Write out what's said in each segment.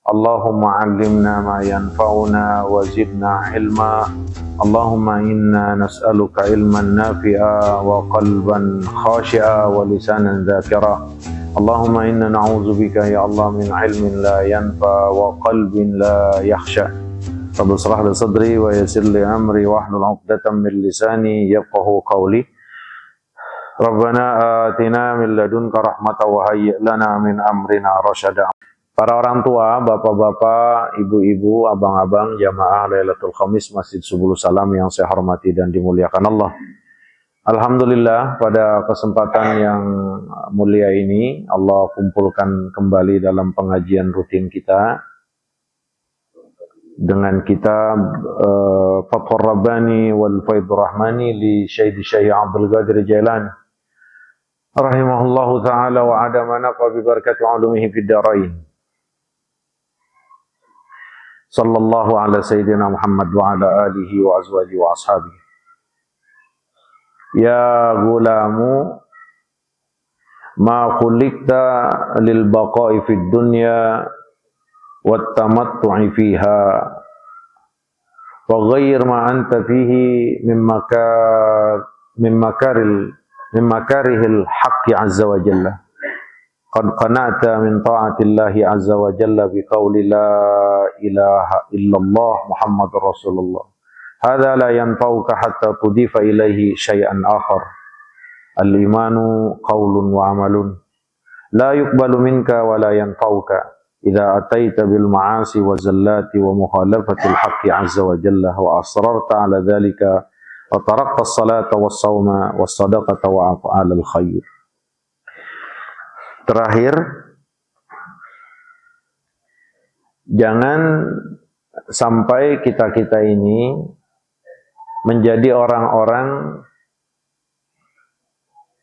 Allahumma 'allimna ma yanfa'una wa zidna ilma. Allahumma inna nas'aluka ilman nafi'a wa qalban khashi'a wa lisanan dzakira. Allahumma inna na'udzubika ya Allah min ilmin la yanfa wa qalbin la yakhsha. Rabbi shrah li sadri wa yassir li amri wahlul 'uqdatam min lisani yafqahu qawli. Rabbana atina min ladunka rahmatan wa hayyi' lana min amrina rasyada. Para orang tua, bapak-bapak, ibu-ibu, abang-abang, jamaah Lailatul Khamis Masjid Subul Salam yang saya hormati dan dimuliakan Allah. Alhamdulillah, pada kesempatan yang mulia ini Allah kumpulkan kembali dalam pengajian rutin kita dengan kitab Fathur Rabbani wal Faidur Rahmani li Syekh Abdul Qadir Jailani rahimahullahu ta'ala wa adama nafa bi barakati ulumihi fid darain. Sallallahu ala sayyidina Muhammad wa ala alihi wa azwaji wa ashabihi. Ya gulamu ma khuliqta lil baqa'i fid dunya wat tamattu'i fiha wa ghayr ma anta fihi min makarihil haqqi azza wa jalla. Qad qana'ta min ta'atillahi azza wa jalla bi qawli la ilaha illallah Muhammadur Rasulullah. Hadha la yanfa'uka hatta tudifa ilaihi syai'an akhar. Al-imanu qawlun wa amalun. La yuqbalu minka wa la yanfa'uka idza ataita bil ma'asi wa zallati wa mukhalafatil haqqi azza wa jalla wa asrarta ala dhalika wa tarakta as-salata was-sawma was-sadaqata wa af'alal khair. Terakhir, jangan sampai kita-kita ini menjadi orang-orang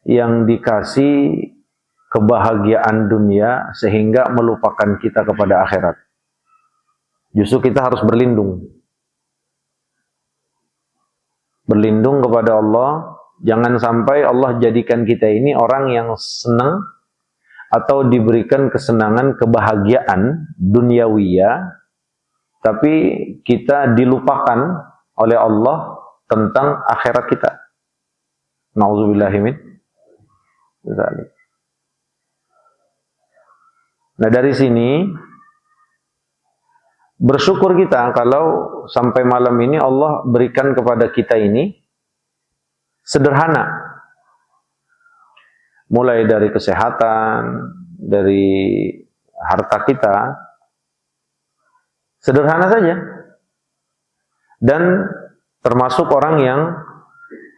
yang dikasih kebahagiaan dunia sehingga melupakan kita kepada akhirat. Justru kita harus berlindung. Berlindung kepada Allah. Jangan sampai Allah jadikan kita ini orang yang senang atau diberikan kesenangan, kebahagiaan duniawiyah, tapi kita dilupakan oleh Allah tentang akhirat kita. Nauzubillahi min dzalik. Nah, dari sini bersyukur kita kalau sampai malam ini Allah berikan kepada kita ini sederhana. Mulai dari kesehatan, dari harta kita, sederhana saja. Dan termasuk orang yang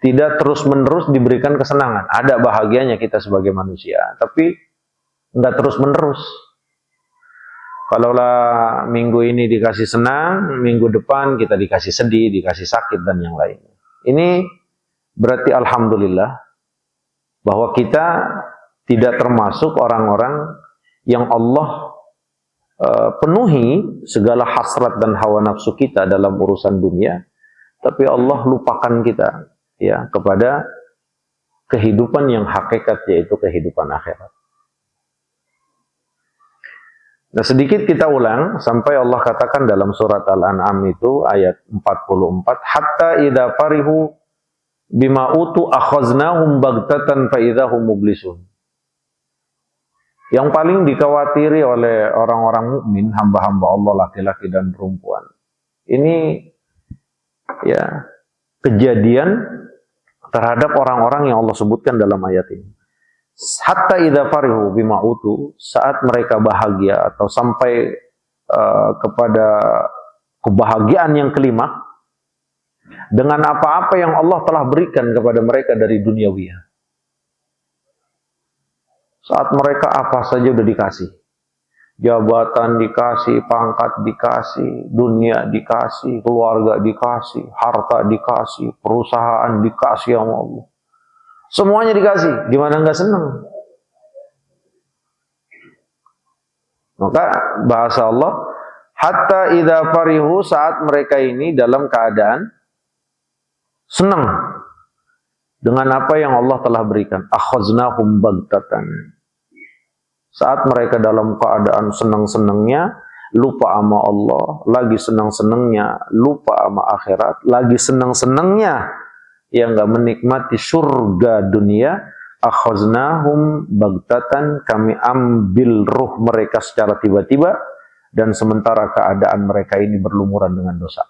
tidak terus-menerus diberikan kesenangan. Ada bahagianya kita sebagai manusia, tapi enggak terus-menerus. Kalaulah minggu ini dikasih senang, minggu depan kita dikasih sedih, dikasih sakit, dan yang lainnya. Ini berarti alhamdulillah bahwa kita tidak termasuk orang-orang yang Allah penuhi segala hasrat dan hawa nafsu kita dalam urusan dunia, tapi Allah lupakan kita ya kepada kehidupan yang hakikat, yaitu kehidupan akhirat. Nah, sedikit kita ulang sampai Allah katakan dalam surat Al-An'am itu ayat 44, hatta idza farihu bima utu akhaznahum baghtatan fa idzahum mublisun. Yang paling dikhawatiri oleh orang-orang mukmin, hamba-hamba Allah laki-laki dan perempuan, ini ya kejadian terhadap orang-orang yang Allah sebutkan dalam ayat ini. Hatta idza farihu bima utu, saat mereka bahagia atau sampai kepada kebahagiaan yang kelima dengan apa-apa yang Allah telah berikan kepada mereka dari duniawiyah. Saat mereka apa saja udah dikasih. Jabatan dikasih, pangkat dikasih, dunia dikasih, keluarga dikasih, harta dikasih, perusahaan dikasih sama Allah. Semuanya dikasih, gimana nggak senang? Maka bahasa Allah, hatta idza farihu, saat mereka ini dalam keadaan senang dengan apa yang Allah telah berikan, akhaznahum baghtatan. Saat mereka dalam keadaan senang-senangnya, lupa sama Allah, lagi senang-senangnya lupa sama akhirat, lagi senang-senangnya yang nggak menikmati surga dunia, akhaznahum bagtatan, kami ambil ruh mereka secara tiba-tiba, dan sementara keadaan mereka ini berlumuran dengan dosa.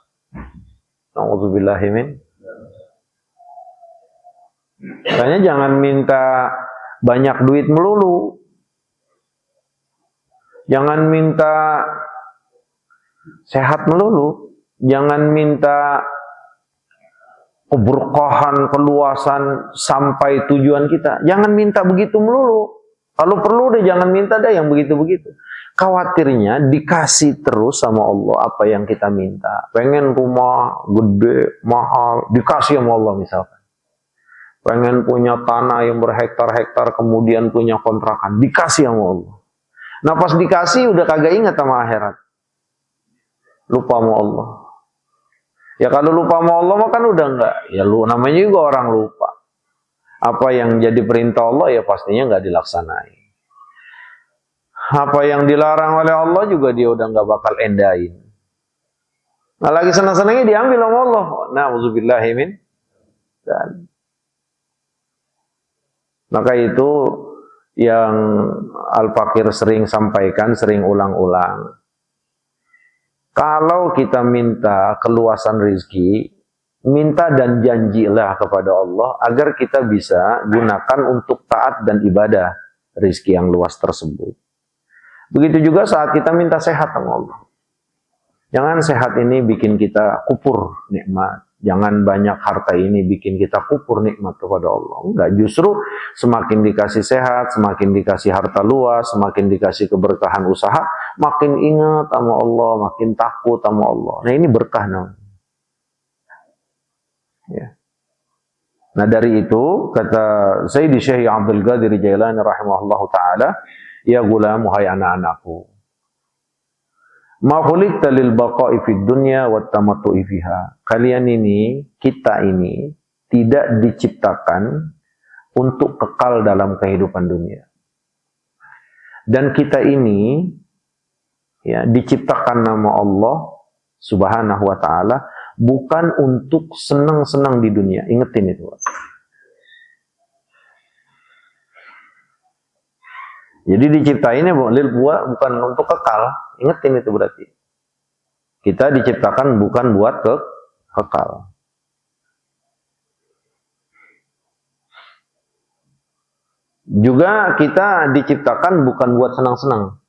Na'udzubillahi min. Makanya jangan minta banyak duit melulu. Jangan minta sehat melulu. Jangan minta keberkahan, keluasan sampai tujuan kita. Jangan minta begitu melulu. Kalau perlu deh jangan minta deh yang begitu-begitu. Khawatirnya dikasih terus sama Allah apa yang kita minta. Pengen rumah gede, mahal, dikasih sama Allah misalkan. Pengen punya tanah yang berhektar-hektar, kemudian punya kontrakan, dikasih sama Allah. Nah pas dikasih udah kagak ingat sama akhirat. Lupa sama Allah. Ya kalau lupa sama Allah mah kan udah enggak. Ya lu namanya juga orang lupa. Apa yang jadi perintah Allah ya pastinya enggak dilaksanain. Apa yang dilarang oleh Allah juga dia udah enggak bakal endain. Nah lagi senang-senangnya diambil sama Allah. Na'udzubillahi min. Maka itu yang Al-Fakir sering sampaikan, sering ulang-ulang. Kalau kita minta keluasan rezeki, minta dan janjilah kepada Allah agar kita bisa gunakan untuk taat dan ibadah rezeki yang luas tersebut. Begitu juga saat kita minta sehat sama Allah. Jangan sehat ini bikin kita kupur nikmat. Jangan banyak harta ini bikin kita kupur nikmat kepada Allah. Enggak, justru semakin dikasih sehat, semakin dikasih harta luas, semakin dikasih keberkahan usaha, makin ingat sama Allah, makin takut sama Allah. Nah ini berkah namanya. Ya. Nah dari itu kata Sayyidi Syekh Abdul Qadir Jailani rahimahullah ta'ala, ya gulam, hai anak-anakku, ma khuliqta lil baqa'i fid dunya wat tamattu'i fiha. Kalian ini, kita ini tidak diciptakan untuk kekal dalam kehidupan dunia. Dan kita ini ya diciptakan nama Allah Subhanahu wa taala bukan untuk senang-senang di dunia. Ingetin itu. Jadi diciptainnya bukan untuk kekal. Ingetin itu berarti. Kita diciptakan bukan buat kekal. Juga kita diciptakan bukan buat senang-senang.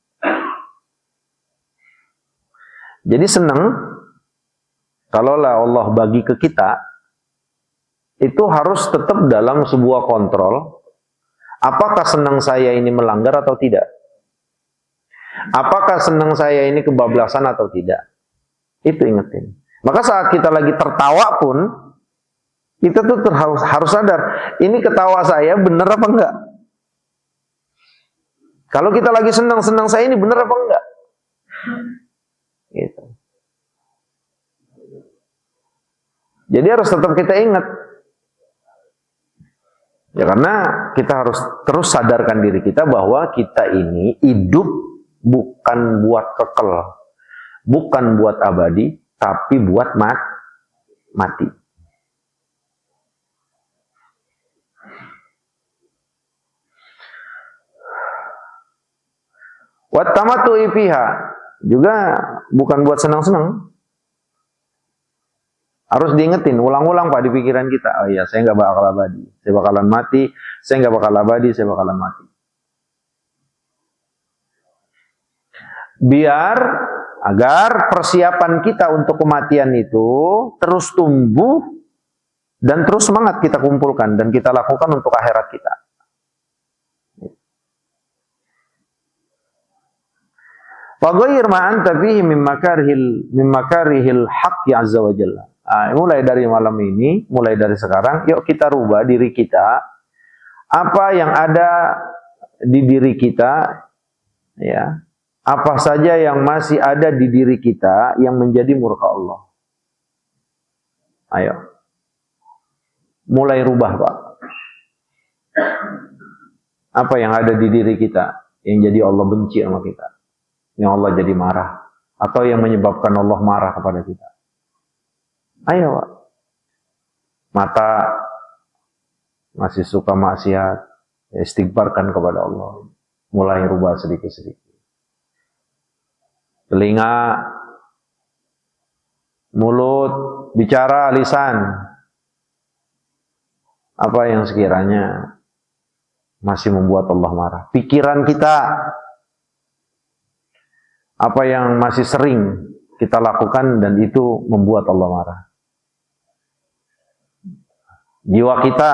Jadi senang, kalaulah Allah bagi ke kita, itu harus tetap dalam sebuah kontrol. Apakah senang saya ini melanggar atau tidak? Apakah senang saya ini kebablasan atau tidak? Itu ingetin. Maka saat kita lagi tertawa pun, kita tuh harus sadar, ini ketawa saya benar apa enggak? Kalau kita lagi senang-senang saya ini benar apa enggak? Gitu. Jadi harus tetap kita ingat. Ya karena kita harus terus sadarkan diri kita bahwa kita ini hidup bukan buat kekal, bukan buat abadi, tapi buat mati. Wat tamattu'i fiha juga bukan buat senang-senang. Harus diingetin, ulang-ulang Pak di pikiran kita. Oh iya, saya nggak bakal abadi, saya bakalan mati. Saya nggak bakal abadi, saya bakalan mati. Biar agar persiapan kita untuk kematian itu terus tumbuh dan terus semangat kita kumpulkan dan kita lakukan untuk akhirat kita. Faghayyir ma anta fihi min makarihil haqqi azza wa jalla. Mulai dari malam ini, mulai dari sekarang, yuk kita rubah diri kita. Apa yang ada di diri kita, ya, apa saja yang masih ada di diri kita yang menjadi murka Allah. Ayo, mulai rubah Pak. Apa yang ada di diri kita yang jadi Allah benci sama kita, yang Allah jadi marah. atau yang menyebabkan Allah marah kepada kita? Ayo Pak. Mata masih suka maksiat, istighfarkan kepada Allah. Mulai rubah sedikit-sedikit. Telinga, mulut, bicara, lisan. Apa yang sekiranya masih membuat Allah marah? Pikiran kita, apa yang masih sering kita lakukan dan itu membuat Allah marah? Jiwa kita,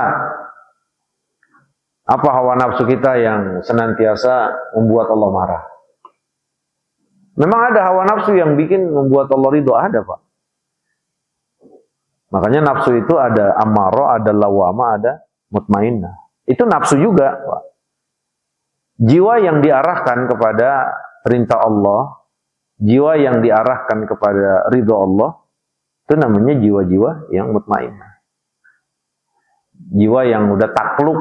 apa hawa nafsu kita yang senantiasa membuat Allah marah? Memang ada hawa nafsu yang bikin membuat Allah ridho, ada Pak. Makanya nafsu itu ada amarah, ada lawama, ada mutmainnah. Itu nafsu juga Pak. Jiwa yang diarahkan kepada perintah Allah, jiwa yang diarahkan kepada ridho Allah, itu namanya jiwa-jiwa yang mutmainnah. Jiwa yang udah takluk,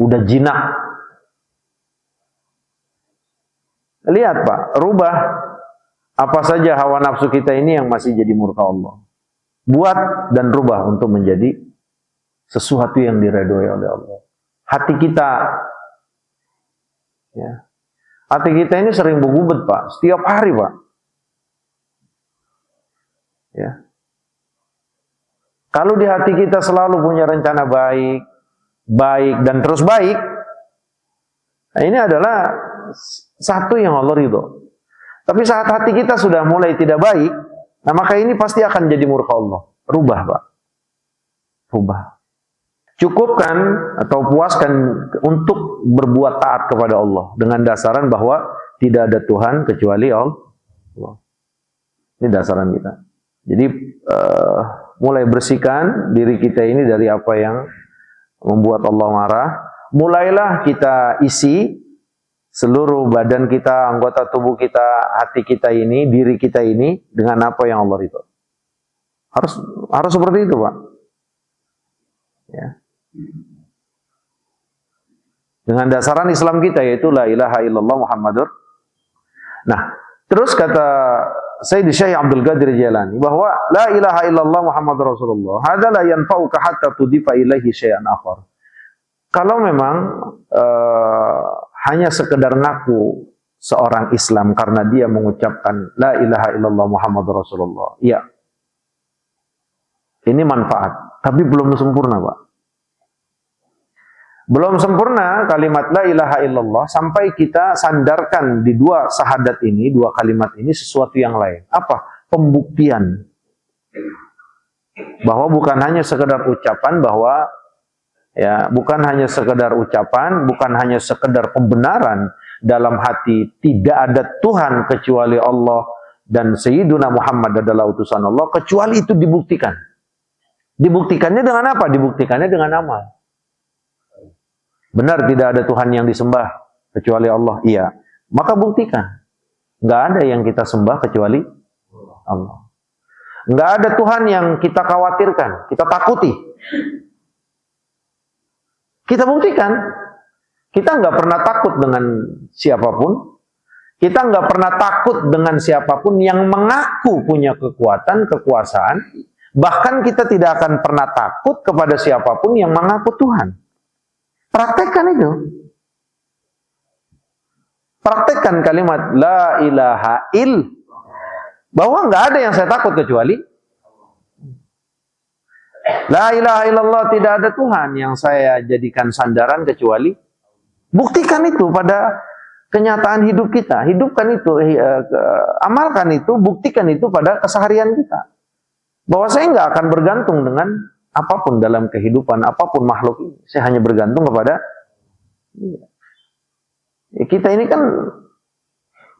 udah jinak. Lihat Pak, rubah apa saja hawa nafsu kita ini yang masih jadi murka Allah. Buat dan rubah untuk menjadi sesuatu yang diridhoi oleh Allah. Hati kita, ya, hati kita ini sering bergubet Pak, setiap hari Pak. Ya. Kalau di hati kita selalu punya rencana baik, baik dan terus baik, nah ini adalah satu yang Allah ridho. Tapi saat hati kita sudah mulai tidak baik, nah maka ini pasti akan jadi murka Allah. Rubah Pak. Rubah. Cukupkan atau puaskan untuk berbuat taat kepada Allah dengan dasaran bahwa tidak ada Tuhan kecuali Allah. Ini dasaran kita. Jadi mulai bersihkan diri kita ini dari apa yang membuat Allah marah. Mulailah kita isi seluruh badan kita, anggota tubuh kita, hati kita ini, diri kita ini dengan apa yang Allah ridho. Harus seperti itu Pak. Ya. Dengan dasaran Islam kita yaitu la ilaha illallah Muhammadur. Nah, terus kata Sayyid Syekh Abdul Qadir Jailani bahwa la ilaha illallah Muhammadur Rasulullah hadza la yanfa'uka hatta tudifa ilaihi syai'an akhar. Kalau memang hanya sekedar ngaku seorang Islam karena dia mengucapkan la ilaha illallah Muhammadur Rasulullah, iya, ini manfaat, tapi belum sempurna Pak. Belum sempurna kalimat la ilaha illallah sampai kita sandarkan di dua syahadat ini, dua kalimat ini sesuatu yang lain. Apa? Pembuktian. Bahwa bukan hanya sekedar ucapan, bahwa ya, bukan hanya sekedar ucapan, bukan hanya sekedar pembenaran dalam hati tidak ada Tuhan kecuali Allah dan Sayyiduna Muhammad adalah utusan Allah, kecuali itu dibuktikan. Dibuktikannya dengan apa? Dibuktikannya dengan amal. Benar tidak ada Tuhan yang disembah kecuali Allah? Iya. Maka buktikan. Nggak ada yang kita sembah kecuali Allah. Nggak ada Tuhan yang kita khawatirkan, kita takuti. Kita buktikan. Kita nggak pernah takut dengan siapapun. Kita nggak pernah takut dengan siapapun yang mengaku punya kekuatan, kekuasaan. Bahkan kita tidak akan pernah takut kepada siapapun yang mengaku Tuhan. Praktekkan itu. Praktekkan kalimat la ilaha il. Bahwa nggak ada yang saya takut kecuali la ilaha illallah, tidak ada Tuhan yang saya jadikan sandaran kecuali. Buktikan itu pada kenyataan hidup kita. Hidupkan itu, amalkan itu, buktikan itu pada keseharian kita. Bahwa saya nggak akan bergantung dengan apapun dalam kehidupan, apapun makhluk ini. Saya hanya bergantung kepada kita ini kan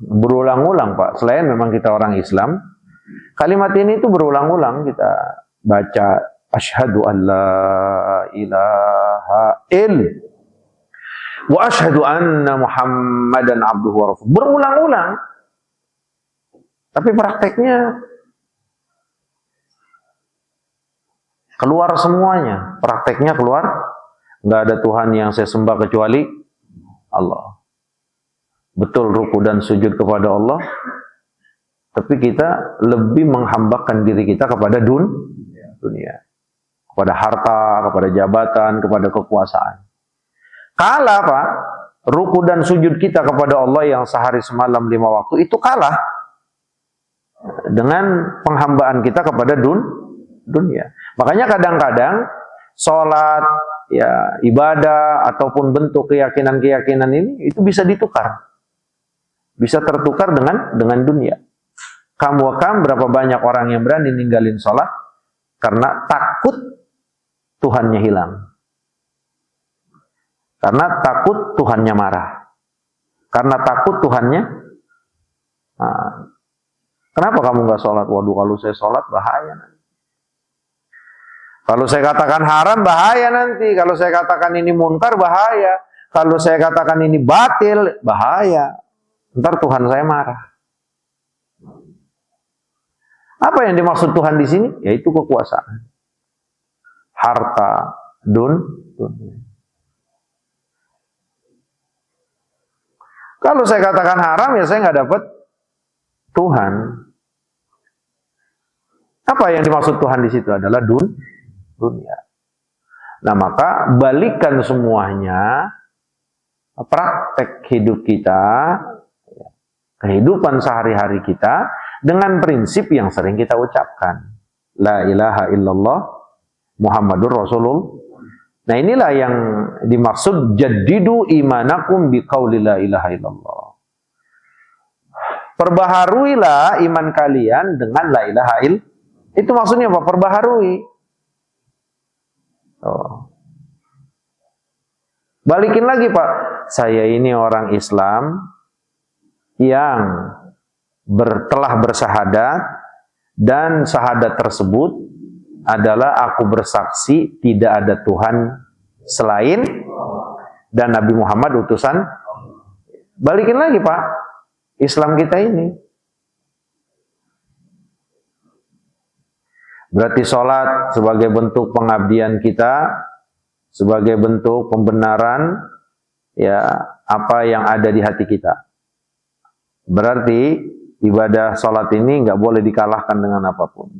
berulang-ulang Pak. Selain memang kita orang Islam, kalimat ini itu berulang-ulang kita baca asyhadu an la ilaha il wa asyhadu anna Muhammadan abduhu wa rasuluh. Berulang-ulang. Tapi prakteknya keluar semuanya, prakteknya keluar. Nggak ada Tuhan yang saya sembah kecuali Allah. Betul ruku dan sujud kepada Allah. Tapi kita lebih menghambakan diri kita kepada dunia. Kepada harta, kepada jabatan, kepada kekuasaan. Kalah Pak, ruku dan sujud kita kepada Allah yang sehari semalam 5 waktu itu kalah dengan penghambaan kita kepada dunia. Makanya kadang-kadang sholat, ya ibadah ataupun bentuk keyakinan-keyakinan ini itu bisa ditukar, bisa tertukar dengan dunia. Kamu berapa banyak orang yang berani ninggalin sholat karena takut Tuhannya hilang. Karena takut Tuhannya marah. Karena takut Tuhannya. Kenapa kamu nggak sholat? Waduh, kalau saya sholat bahaya nanti. Kalau saya katakan haram bahaya nanti. Kalau saya katakan ini munkar bahaya. Kalau saya katakan ini batil bahaya. Ntar Tuhan saya marah. Apa yang dimaksud Tuhan di sini? Yaitu kekuasaan, harta, dunia. Kalau saya katakan haram, ya saya nggak dapat Tuhan. Apa yang dimaksud Tuhan di situ adalah dunia. Nah, maka balikan semuanya, praktek hidup kita, kehidupan sehari-hari kita, dengan prinsip yang sering kita ucapkan. La ilaha illallah Muhammadur Rasulullah. Nah, inilah yang dimaksud jaddidu imanakum biqauli la ilaha illallah. Perbaharuilah iman kalian dengan la ilaha illallah. Itu maksudnya apa? Perbaharui. Balikin lagi Pak. Saya ini orang Islam yang telah bersyahadat dan syahadat tersebut adalah aku bersaksi tidak ada Tuhan selain dan Nabi Muhammad utusan. Balikin lagi Pak, Islam kita ini. Berarti sholat sebagai bentuk pengabdian kita, sebagai bentuk pembenaran ya apa yang ada di hati kita. Berarti ibadah sholat ini nggak boleh dikalahkan dengan apapun.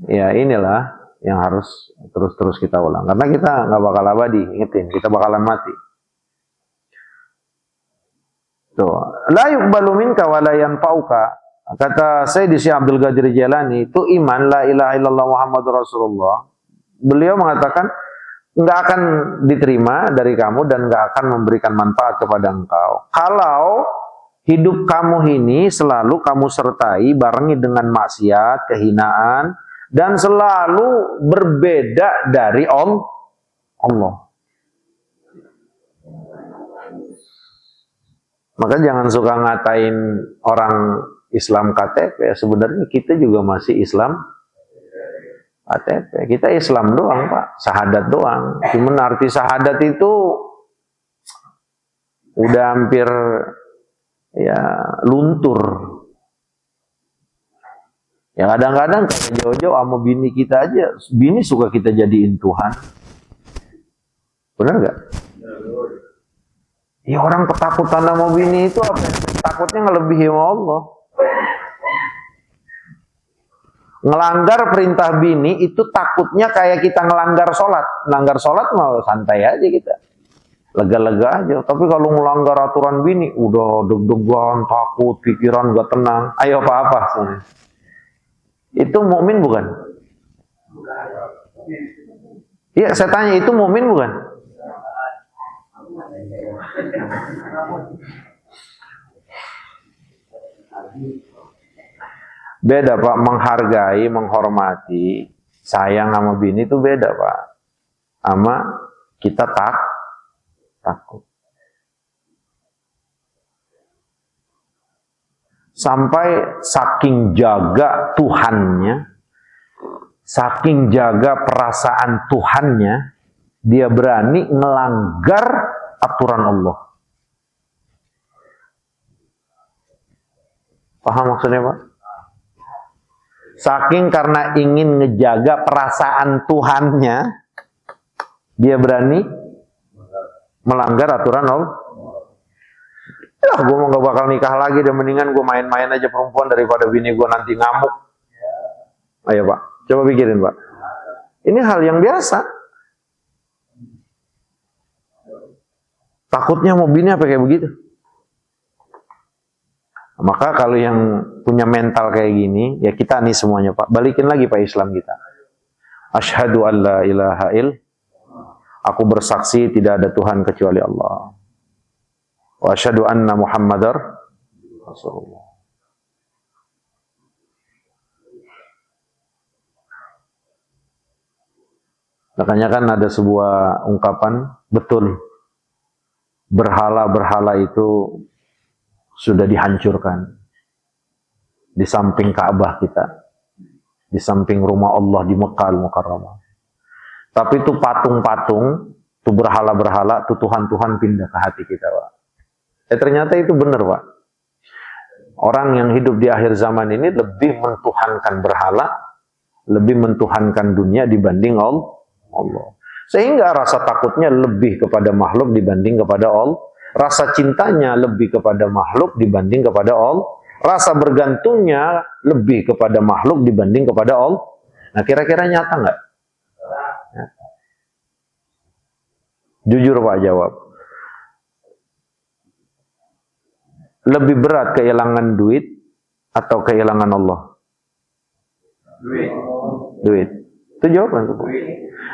Ya inilah yang harus terus-terus kita ulang. Karena kita nggak bakal abadi, ingetin, kita bakalan mati. Tuh, la yuqbalu minka wa la yanfa'uka. Kata Sayyidi Syekh Abdul Qadir Jailani, itu iman la ilaha illallah Muhammadur Rasulullah. Beliau mengatakan nggak akan diterima dari kamu dan nggak akan memberikan manfaat kepada engkau kalau hidup kamu ini selalu kamu sertai barengi dengan maksiat, kehinaan, dan selalu berbeda dari Allah. Maka jangan suka ngatain orang Islam KTP. Sebenarnya kita juga masih Islam KTP. Kita Islam doang Pak, syahadat doang. Cuman arti syahadat itu udah hampir ya luntur. Ya kadang-kadang kayak jauh-jauh sama bini kita aja, bini suka kita jadiin Tuhan. Benar nggak? Ya orang ketakutan sama bini itu apa? Takutnya ngelebihi sama Allah. Ngelanggar perintah bini itu takutnya kayak kita ngelanggar sholat. Ngelanggar sholat mau santai aja kita, lega-lega aja. Tapi kalau ngelanggar aturan bini, udah deg-degan, takut, pikiran gak tenang. Ayo apa-apa sebenarnya. Itu mukmin bukan? Iya, saya tanya, itu mukmin bukan? Beda Pak, menghargai, menghormati, sayang sama bini itu beda Pak. Sama kita takut. Sampai saking jaga Tuhannya, saking jaga perasaan Tuhannya, dia berani melanggar aturan Allah. Paham maksudnya Pak? Saking karena ingin ngejaga perasaan Tuhannya, dia berani melanggar aturan Allah. Ya, gue mau gak bakal nikah lagi dan mendingan gue main-main aja perempuan daripada bini gue nanti ngamuk. Ayo Pak, coba pikirin Pak. Ini hal yang biasa. Takutnya mau bini apa kayak begitu. Maka kalau yang punya mental kayak gini, ya kita nih semuanya Pak, balikin lagi Pak Islam kita. Asyhadu an la ilaha illallah. Aku bersaksi tidak ada Tuhan kecuali Allah. Wa asyhadu anna Muhammadar Rasulullah. Makanya kan ada sebuah ungkapan, betul, berhala-berhala itu sudah dihancurkan di samping Ka'bah kita, di samping rumah Allah di Mekah Al-Mukarramah. Tapi itu patung-patung, itu berhala-berhala, itu Tuhan-Tuhan pindah ke hati kita, Pak. Ternyata itu benar, Pak. Orang yang hidup di akhir zaman ini lebih mentuhankan berhala, lebih mentuhankan dunia dibanding Allah. Sehingga rasa takutnya lebih kepada makhluk dibanding kepada Allah. Rasa cintanya lebih kepada makhluk dibanding kepada Allah. Rasa bergantungnya lebih kepada makhluk dibanding kepada Allah. Nah, kira-kira nyata nggak? Ya. Jujur Pak jawab. Lebih berat kehilangan duit atau kehilangan Allah? Duit. Itu jawaban.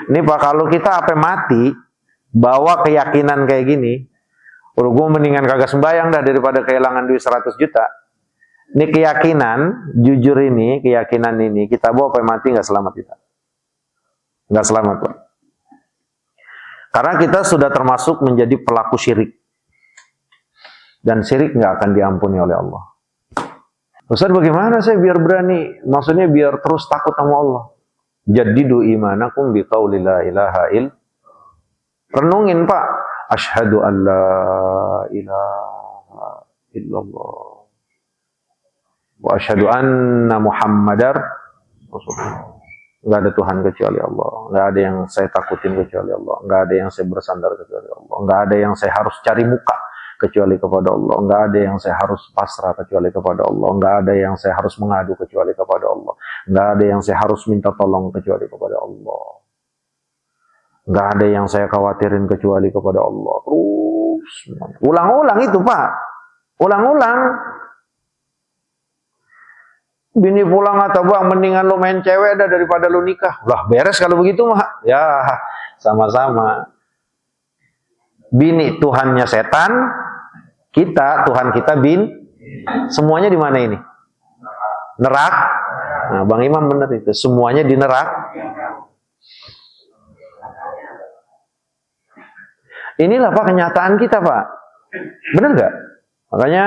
Ini Pak, kalau kita apa mati, bawa keyakinan kayak gini, gue mendingan kagak sembahyang dah daripada kehilangan duit 100 juta. Ini keyakinan, jujur ini, keyakinan ini, kita bawa apa mati nggak selamat kita. Nggak selamat Pak. Karena kita sudah termasuk menjadi pelaku syirik. Dan syirik nggak akan diampuni oleh Allah. Ustaz, bagaimana saya biar berani? Maksudnya biar terus takut sama Allah. Jaddidu imanakum biqauli la ilaha illallah. Renungin Pak. Asyhadu an la ilaha illallah. Wa asyhadu anna Muhammadar Rasulullah. Nggak ada Tuhan kecuali Allah. Nggak ada yang saya takutin kecuali Allah. Nggak ada yang saya bersandar kecuali Allah. Nggak ada yang saya harus cari muka kecuali kepada Allah. Nggak ada yang saya harus pasrah kecuali kepada Allah. Nggak ada yang saya harus mengadu kecuali kepada Allah. Nggak ada yang saya harus minta tolong kecuali kepada Allah. Nggak ada yang saya khawatirin kecuali kepada Allah. Terus ulang-ulang itu Pak. Ulang-ulang. Bini pulang atau bang, mendingan lu main cewek dah daripada lu nikah. Lah beres kalau begitu mah. Ya sama-sama. Bini Tuhannya setan, kita Tuhan kita semuanya di mana ini? Neraka. Nah, Bang Imam benar itu, semuanya di neraka. Inilah Pak kenyataan kita Pak. Benar nggak? Makanya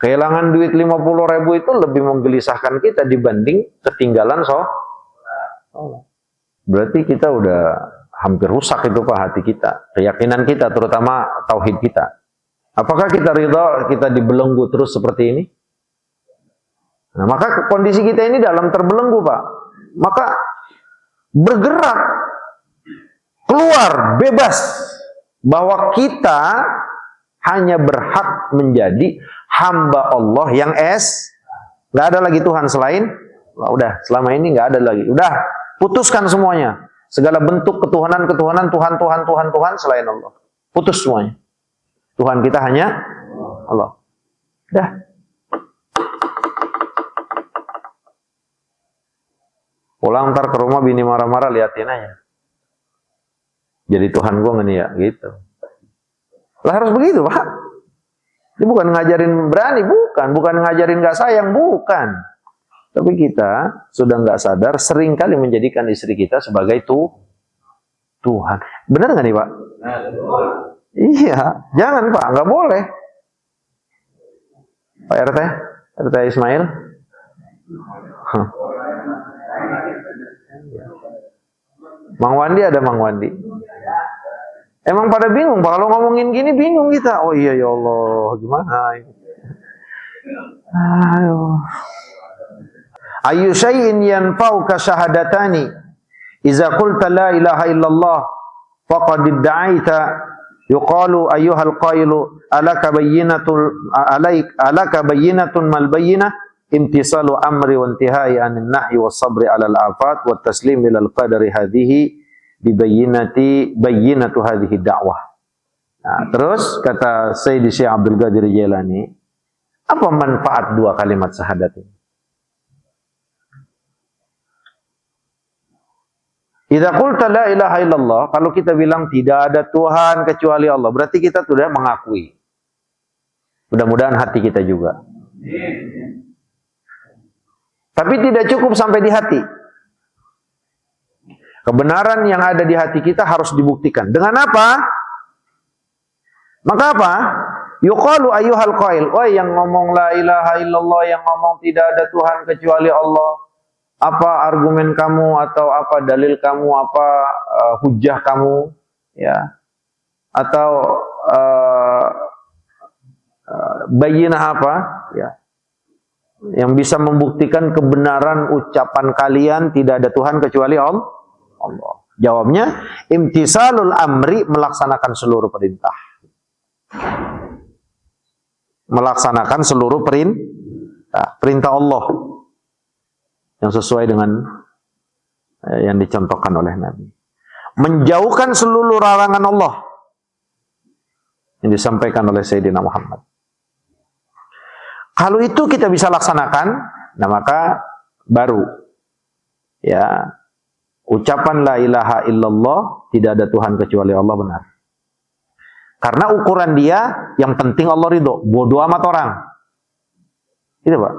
kehilangan duit 50.000 itu lebih menggelisahkan kita dibanding ketinggalan Berarti kita udah hampir rusak itu Pak hati kita, keyakinan kita, terutama tauhid kita. Apakah kita ridha kita dibelenggu terus seperti ini? Nah, maka kondisi kita ini dalam terbelenggu Pak. Maka bergerak, keluar, bebas. Bahwa kita hanya berhak menjadi hamba Allah yang nggak ada lagi Tuhan selain. Udah, selama ini nggak ada lagi. Udah, putuskan semuanya. Segala bentuk ketuhanan Tuhan selain Allah. Putus semuanya. Tuhan kita hanya Allah. Dah. Pulang ntar ke rumah bini marah-marah, liatin aja. Jadi Tuhan gue nggak nih ya, gitu. Lah harus begitu Pak. Ini bukan ngajarin berani, bukan ngajarin nggak sayang, bukan. Tapi kita sudah nggak sadar seringkali menjadikan istri kita sebagai Tuhan. Benar nggak nih Pak? Iya, jangan Pak, nggak boleh. Pak RT Ismail. Mang Wandi ada Mang Wandi. Emang pada bingung Pak, kalau ngomongin gini bingung kita. Oh iya ya Allah, gimana ini? Ayo. Ayu syai'in yanfa'uka syahadatani idza qulta la ilaha illallah faqad idda'aita yuqalu ayyuhal qailu alaka bayyinatun mal bayyinah imtisalu amri wa intihai anin nahyi was sabri 'alal afat wat taslim ilal qadari hadhihi bi bayyinatu hadhihi da'wah. Nah, terus kata Sayyidi Syekh Abdul Qadir Jailani, apa manfaat dua kalimat syahadat ini? Idza qulta la ilaha illallah, kalau kita bilang tidak ada Tuhan kecuali Allah, berarti kita sudah mengakui. Mudah-mudahan hati kita juga. Tapi tidak cukup sampai di hati. Kebenaran yang ada di hati kita harus dibuktikan. Dengan apa? Maka apa? Yuqalu ayyuhal qail, wahai yang ngomong la ilaha illallah, yang ngomong tidak ada Tuhan kecuali Allah. Apa argumen kamu atau apa dalil kamu, apa hujjah kamu, ya? Atau bayyinah apa, ya? Yang bisa membuktikan kebenaran ucapan kalian tidak ada Tuhan kecuali Allah. Jawabnya, imtisalul amri, melaksanakan seluruh perintah. Melaksanakan seluruh perintah Allah yang sesuai dengan yang dicontohkan oleh Nabi. Menjauhkan seluruh larangan Allah yang disampaikan oleh Sayyidina Muhammad. Kalau itu kita bisa laksanakan, nah maka baru ya ucapan la ilaha illallah, tidak ada Tuhan kecuali Allah, benar. Karena ukuran dia yang penting Allah ridho, bodoh amat orang. Itu Pak.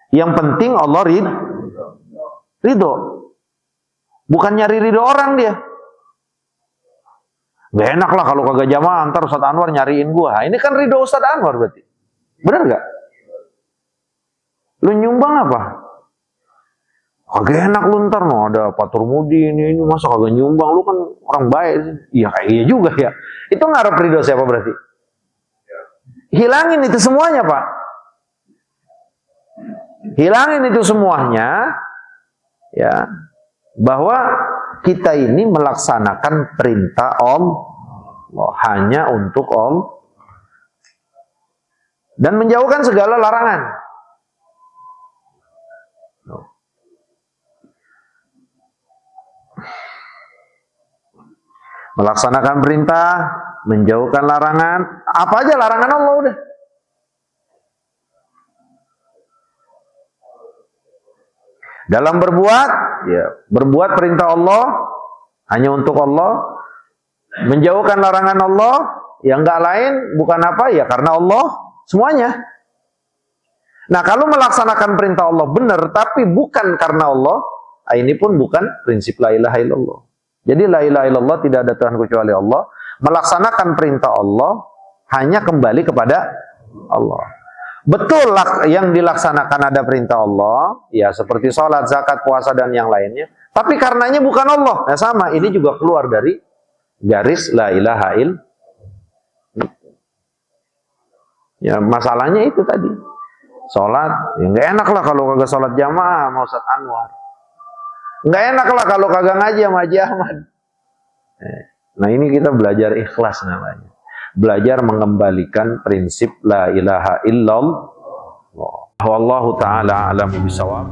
Yang penting Allah ridho. Bukan nyari ridho orang dia. Gak enak lah kalau kagak jamaah, ntar Ustaz Anwar nyariin gua. Nah, ini kan ridho Ustaz Anwar berarti. Benar gak? Lu nyumbang apa? Kagak enak lu ntar, no, ada Pak Turmudi ini masa kagak nyumbang, lu kan orang baik. Iya iya juga ya. Itu ngarep ridho siapa berarti? Hilangin itu semuanya Pak. Hilangin itu semuanya, ya, bahwa kita ini melaksanakan perintah Allah hanya untuk Allah dan menjauhkan segala larangan. Melaksanakan perintah, menjauhkan larangan. Apa aja larangan Allah udah. Dalam berbuat, ya, berbuat perintah Allah hanya untuk Allah. Menjauhkan larangan Allah, yang enggak lain bukan apa, ya karena Allah semuanya. Nah, kalau melaksanakan perintah Allah benar tapi bukan karena Allah, ini pun bukan prinsip la ilaha illallah. Jadi la ilaha illallah, tidak ada Tuhan kecuali Allah. Melaksanakan perintah Allah hanya kembali kepada Allah. Betul yang dilaksanakan ada perintah Allah, ya seperti sholat, zakat, puasa dan yang lainnya. Tapi karenanya bukan Allah. Nah sama, ini juga keluar dari garis la ilaha illallah. Ya masalahnya itu tadi. Sholat, ya nggak enak lah kalau kagak sholat jamaah sama Ustaz Anwar. Nggak enak lah kalau kagak ngaji sama Haji Ahmad. Nah ini kita belajar ikhlas namanya. Belajar mengembalikan prinsip la ilaha illallah. Wallahu ta'ala a'lam bishawab.